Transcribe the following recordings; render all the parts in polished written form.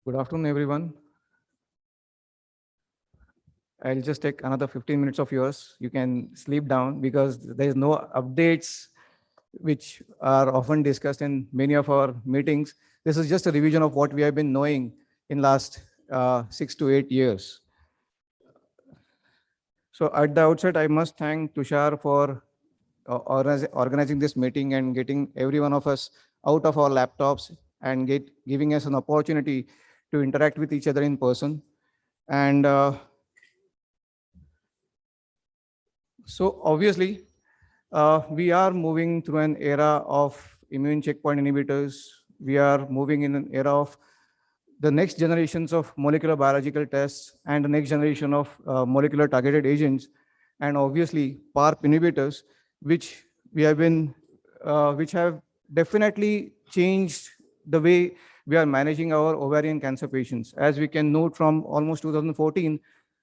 Good afternoon, everyone. I'll just take another 15 minutes of yours. You can sleep down because there is no updates which are often discussed in many of our meetings. This is just a revision of what we have been knowing in last 6 to 8 years. So at the outset, I must thank Tushar for organizing this meeting and getting every one of us out of our laptops and giving us an opportunity to interact with each other in person. And so obviously, we are moving through an era of immune checkpoint inhibitors. We are moving in an era of the next generations of molecular biological tests and the next generation of molecular targeted agents, and obviously PARP inhibitors, which we have been, which have definitely changed the way we are managing our ovarian cancer patients. As we can note from almost 2014,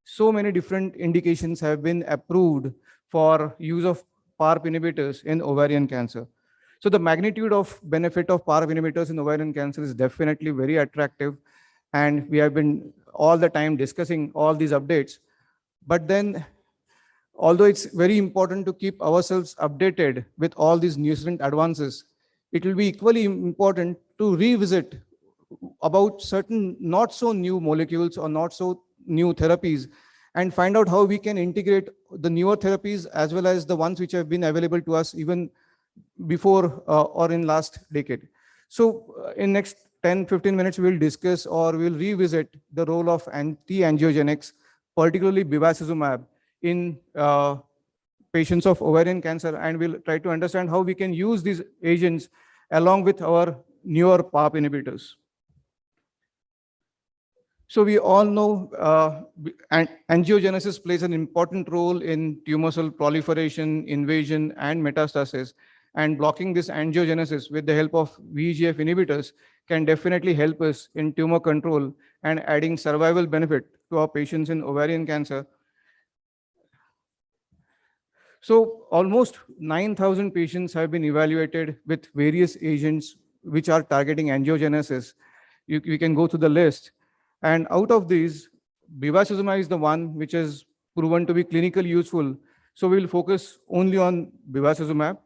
so many different indications have been approved for use of PARP inhibitors in ovarian cancer. So the magnitude of benefit of PARP inhibitors in ovarian cancer is definitely very attractive. And we have been all the time discussing all these updates. But then, although it's very important to keep ourselves updated with all these recent advances, it will be equally important to revisit about certain not so new molecules or not so new therapies and find out how we can integrate the newer therapies as well as the ones which have been available to us even before or in last decade. So in next 10-15 minutes, we'll discuss or we'll revisit the role of anti-angiogenics, particularly bevacizumab, in patients of ovarian cancer, and we'll try to understand how we can use these agents along with our newer PARP inhibitors. So we all know angiogenesis plays an important role in tumor cell proliferation, invasion, and metastasis. And blocking this angiogenesis with the help of VEGF inhibitors can definitely help us in tumor control and adding survival benefit to our patients in ovarian cancer. So almost 9,000 patients have been evaluated with various agents which are targeting angiogenesis. We can go through the list. And out of these, bevacizumab is the one which is proven to be clinically useful. So we will focus only on bevacizumab.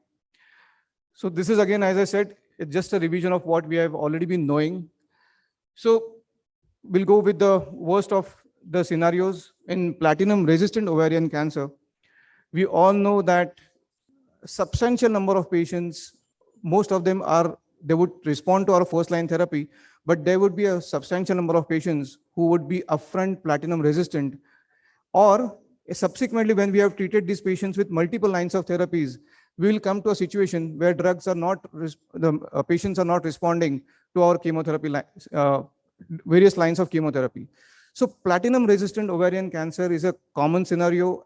So this is again, as I said, it's just a revision of what we have already been knowing. So we'll go with the worst of the scenarios. In platinum-resistant ovarian cancer, we all know that a substantial number of patients, most of them they would respond to our first-line therapy, but there would be a substantial number of patients who would be upfront platinum-resistant, or subsequently, when we have treated these patients with multiple lines of therapies, we will come to a situation where drugs are not, patients are not responding to our chemotherapy, various lines of chemotherapy. So platinum-resistant ovarian cancer is a common scenario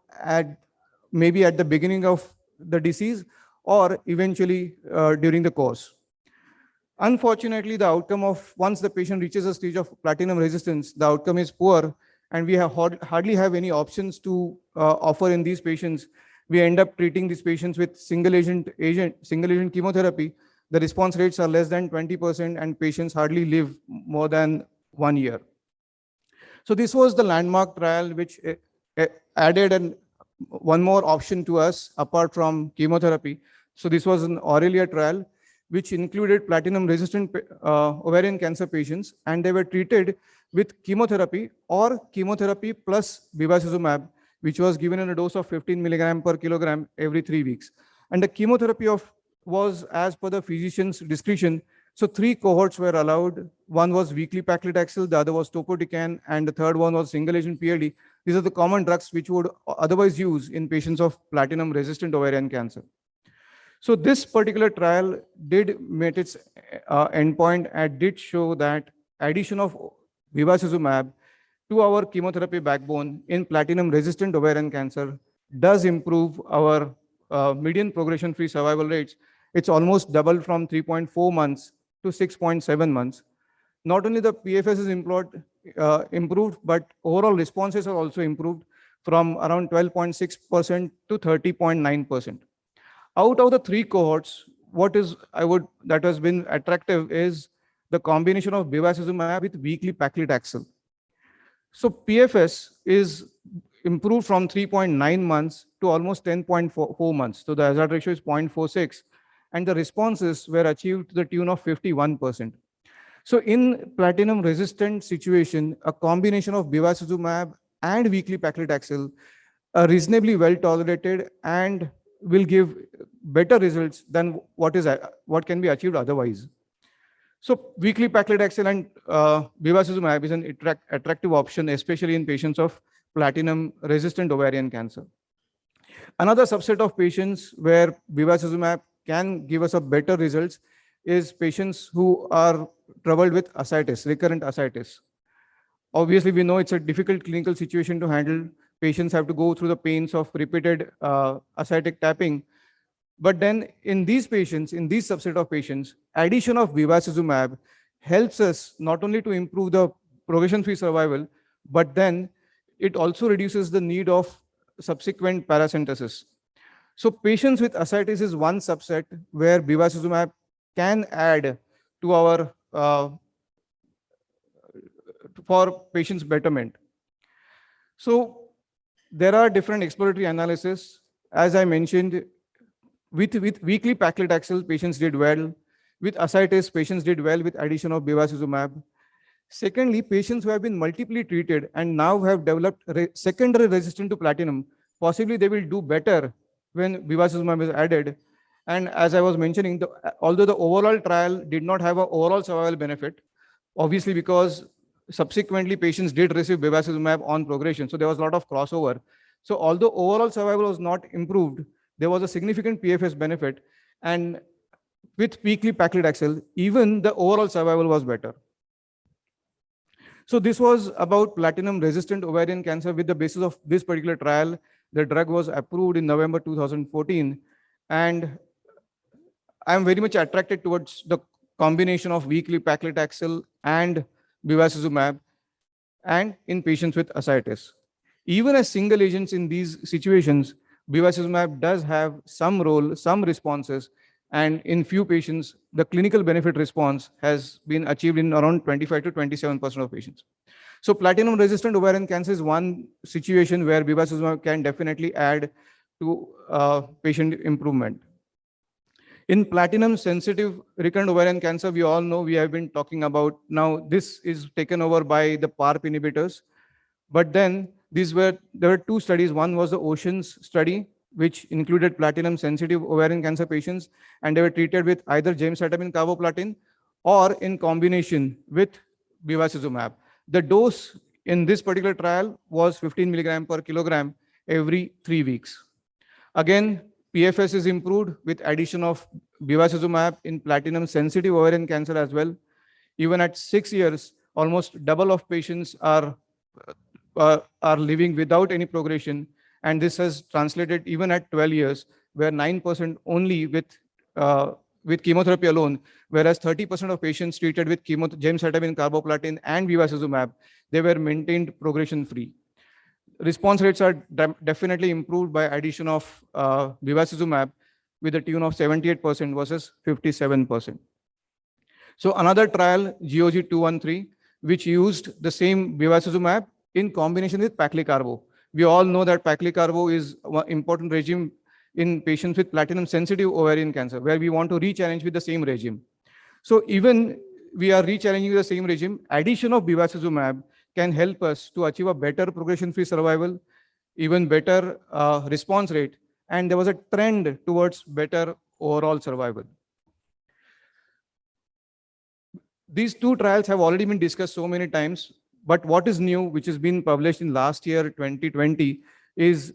maybe at the beginning of the disease or eventually during the course. Unfortunately, the outcome of once the patient reaches a stage of platinum resistance, the outcome is poor, and we hardly have any options to offer in these patients. We end up treating these patients with single agent chemotherapy. The response rates are less than 20%, and patients hardly live more than 1 year. So this was the landmark trial which added one more option to us apart from chemotherapy. So this was an Aurelia trial which included platinum-resistant ovarian cancer patients, and they were treated with chemotherapy or chemotherapy plus bevacizumab, which was given in a dose of 15 milligram per kilogram every 3 weeks. And the chemotherapy was as per the physician's discretion. So 3 cohorts were allowed. One was weekly paclitaxel, the other was topotecan, and the third one was single-agent PLD. These are the common drugs which would otherwise use in patients of platinum-resistant ovarian cancer. So this particular trial did meet its endpoint and did show that addition of bevacizumab to our chemotherapy backbone in platinum-resistant ovarian cancer does improve our median progression-free survival rates. It's almost doubled from 3.4 months to 6.7 months. Not only the PFS is improved, but overall responses are also improved from around 12.6% to 30.9%. Out of the 3 cohorts, that has been attractive is the combination of bevacizumab with weekly paclitaxel. So PFS is improved from 3.9 months to almost 10.4 months. So the hazard ratio is 0.46, and the responses were achieved to the tune of 51%. So in platinum-resistant situation, a combination of bevacizumab and weekly paclitaxel are reasonably well tolerated and will give better results than what can be achieved otherwise. So weekly paclitaxel and bevacizumab is an attractive option, especially in patients of platinum-resistant ovarian cancer. Another subset of patients where bevacizumab can give us a better results is patients who are troubled with ascites, recurrent ascites. Obviously, we know it's a difficult clinical situation to handle. Patients have to go through the pains of repeated ascitic tapping. But then in these patients, in this subset of patients, addition of bevacizumab helps us not only to improve the progression-free survival, but then it also reduces the need of subsequent paracentesis. So patients with ascites is one subset where bevacizumab can add to our for patients' betterment. So there are different exploratory analyses. As I mentioned, with weekly paclitaxel, patients did well. With ascites, patients did well with addition of bevacizumab. Secondly, patients who have been multiply treated and now have developed secondary resistance to platinum, possibly they will do better when bevacizumab is added. And as I was mentioning, although the overall trial did not have an overall survival benefit, obviously because subsequently patients did receive bevacizumab on progression, so there was a lot of crossover. So although overall survival was not improved, there was a significant PFS benefit, and with weekly paclitaxel, even the overall survival was better. So this was about platinum-resistant ovarian cancer. With the basis of this particular trial, the drug was approved in November 2014, and I'm very much attracted towards the combination of weekly paclitaxel and bevacizumab, and in patients with ascites. Even as single agents in these situations, bevacizumab does have some role, some responses, and in few patients, the clinical benefit response has been achieved in around 25 to 27% of patients. So platinum-resistant ovarian cancer is one situation where bevacizumab can definitely add to patient improvement. In platinum-sensitive recurrent ovarian cancer, we all know we have been talking about, now this is taken over by the PARP inhibitors. But then there were two studies. One was the OCEANS study, which included platinum-sensitive ovarian cancer patients, and they were treated with either gemcitabine carboplatin or in combination with bevacizumab. The dose in this particular trial was 15 milligram per kilogram every 3 weeks. Again, PFS is improved with addition of bevacizumab in platinum-sensitive ovarian cancer as well. Even at 6 years, almost double of patients are living without any progression, and this has translated even at 12 years, where 9% only with chemotherapy alone, whereas 30% of patients treated with gemcitabine carboplatin and bevacizumab, they were maintained progression-free. Response rates are definitely improved by addition of bevacizumab with a tune of 78% versus 57%. So another trial, GOG 213, which used the same bevacizumab in combination with paclicarbo. We all know that paclicarbo is an important regime in patients with platinum-sensitive ovarian cancer, where we want to re-challenge with the same regime. So even we are re-challenging the same regime, addition of bevacizumab can help us to achieve a better progression-free survival, even better response rate, and there was a trend towards better overall survival. These two trials have already been discussed so many times, but what is new, which has been published in last year, 2020, is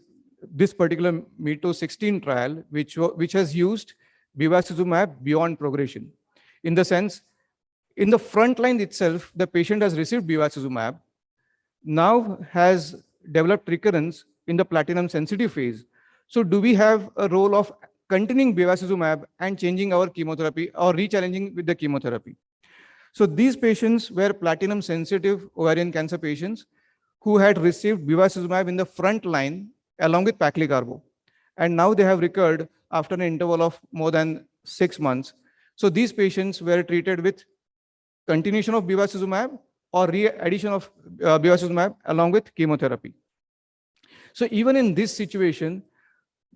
this particular METO16 trial, which has used bevacizumab beyond progression. In the sense, in the front line itself, the patient has received bevacizumab, now has developed recurrence in the platinum-sensitive phase. So do we have a role of continuing bevacizumab and changing our chemotherapy or re-challenging with the chemotherapy? So these patients were platinum-sensitive ovarian cancer patients who had received bevacizumab in the front line along with paclicarbo. And now they have recurred after an interval of more than 6 months. So these patients were treated with continuation of bevacizumab or re-addition of bevacizumab along with chemotherapy. So even in this situation,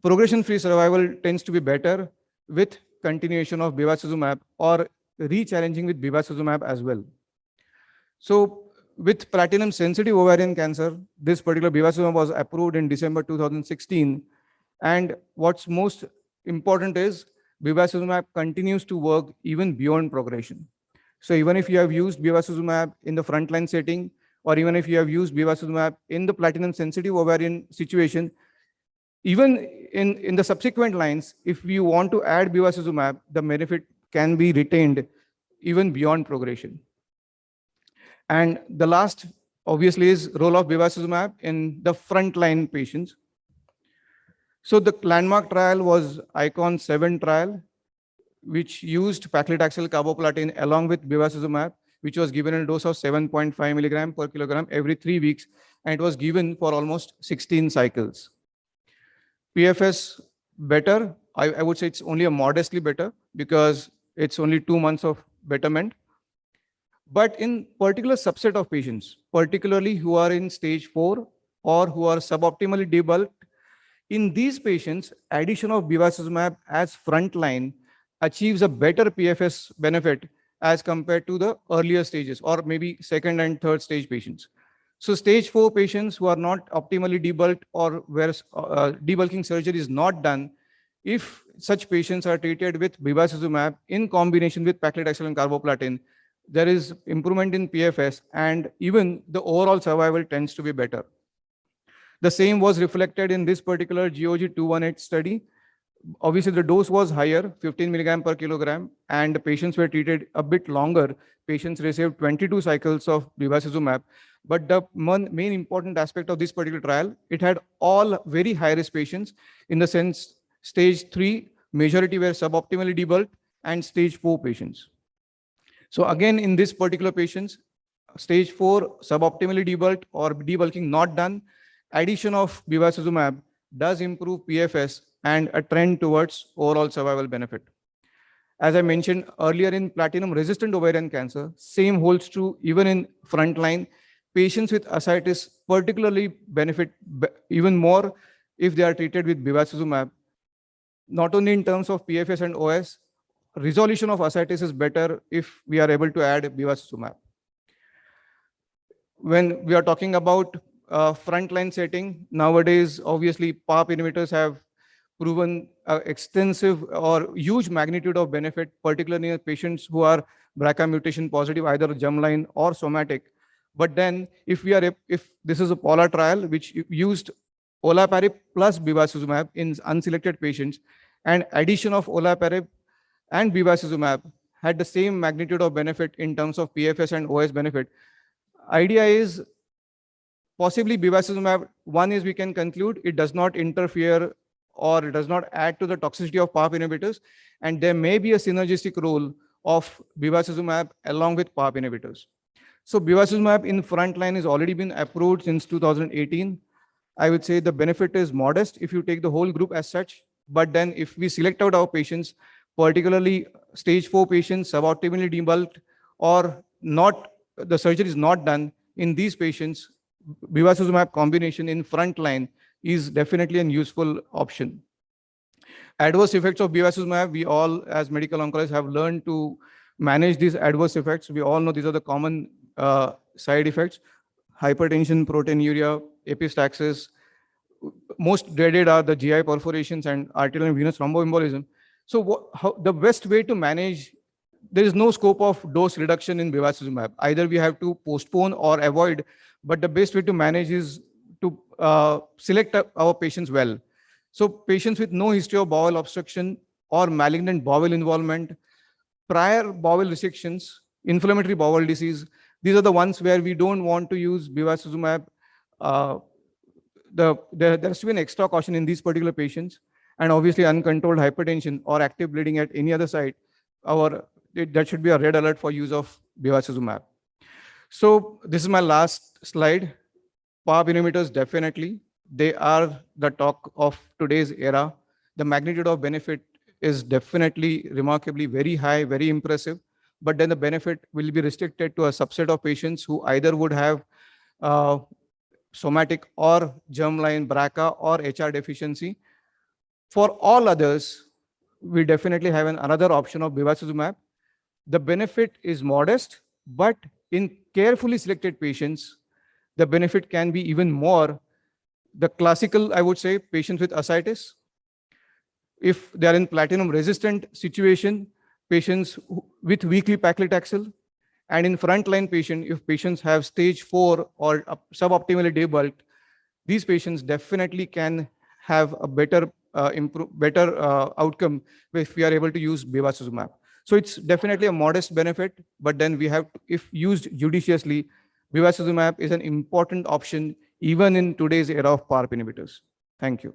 progression-free survival tends to be better with continuation of bevacizumab or re-challenging with bevacizumab as well. So with platinum-sensitive ovarian cancer, this particular bevacizumab was approved in December 2016. And what's most important is bevacizumab continues to work even beyond progression. So even if you have used bevacizumab in the frontline setting, or even if you have used bevacizumab in the platinum-sensitive ovarian situation, even in the subsequent lines, if we want to add bevacizumab, the benefit can be retained even beyond progression. And the last, obviously, is role of bevacizumab in the frontline patients. So the landmark trial was ICON 7 trial, which used paclitaxel carboplatin along with bevacizumab, which was given in a dose of 7.5 milligram per kilogram every 3 weeks, and it was given for almost 16 cycles. PFS better, I would say it's only a modestly better because it's only 2 months of betterment. But in particular subset of patients, particularly who are in stage 4 or who are suboptimally debulked, in these patients, addition of bevacizumab as frontline achieves a better PFS benefit as compared to the earlier stages or maybe second and third stage patients. So stage 4 patients who are not optimally debulked or where debulking surgery is not done, if such patients are treated with bevacizumab in combination with paclitaxel and carboplatin, there is improvement in PFS and even the overall survival tends to be better. The same was reflected in this particular GOG 218 study. Obviously, the dose was higher, 15 milligram per kilogram, and the patients were treated a bit longer. Patients received 22 cycles of bevacizumab. But the main important aspect of this particular trial, it had all very high-risk patients in the sense stage 3, majority were suboptimally debulked, and stage 4 patients. So again, in this particular patients, stage 4, suboptimally debulked or debulking not done, addition of bevacizumab does improve PFS and a trend towards overall survival benefit. As I mentioned earlier, in platinum-resistant ovarian cancer, same holds true even in frontline. Patients with ascites particularly benefit even more if they are treated with bevacizumab, not only in terms of PFS and OS, resolution of ascites is better if we are able to add bevacizumab. When we are talking about frontline setting, nowadays, obviously, PARP inhibitors have proven extensive or huge magnitude of benefit, particularly in patients who are BRCA mutation positive, either germline or somatic. But then if this is a POLA trial, which used olaparib plus bevacizumab in unselected patients, and addition of olaparib and bevacizumab had the same magnitude of benefit in terms of PFS and OS benefit. Idea is possibly bevacizumab, one is we can conclude it does not interfere or it does not add to the toxicity of PARP inhibitors, and there may be a synergistic role of bevacizumab along with PARP inhibitors. So bevacizumab in frontline has already been approved since 2018. I would say the benefit is modest if you take the whole group as such, but then if we select out our patients, particularly stage 4 patients, suboptimally debulked or not, the surgery is not done, in these patients, bevacizumab combination in frontline is definitely a useful option. Adverse effects of bevacizumab, we all as medical oncologists have learned to manage these adverse effects. We all know these are the common side effects: hypertension, proteinuria, epistaxis. Most dreaded are the GI perforations and arterial and venous thromboembolism. So the best way to manage, there is no scope of dose reduction in bevacizumab. Either we have to postpone or avoid, but the best way to manage is to select our patients well. So patients with no history of bowel obstruction or malignant bowel involvement, prior bowel resections, inflammatory bowel disease, these are the ones where we don't want to use bevacizumab. There has to be an extra caution in these particular patients, and obviously uncontrolled hypertension or active bleeding at any other site, that should be a red alert for use of bevacizumab. So this is my last slide. PARP inhibitors, definitely, they are the talk of today's era. The magnitude of benefit is definitely remarkably very high, very impressive. but then the benefit will be restricted to a subset of patients who either would have uh, somatic or germline BRCA or HR deficiency. For all others, we definitely have another option of bevacizumab. The benefit is modest, but in carefully selected patients, the benefit can be even more. The classical, I would say, patients with ascites, if they are in platinum resistant situation, patients with weekly paclitaxel, and in frontline patient, if patients have stage 4 or suboptimally debulked, these patients definitely can have a better outcome if we are able to use bevacizumab. So it's definitely a modest benefit, but then we have, if used judiciously, bevacizumab is an important option even in today's era of PARP inhibitors. Thank you.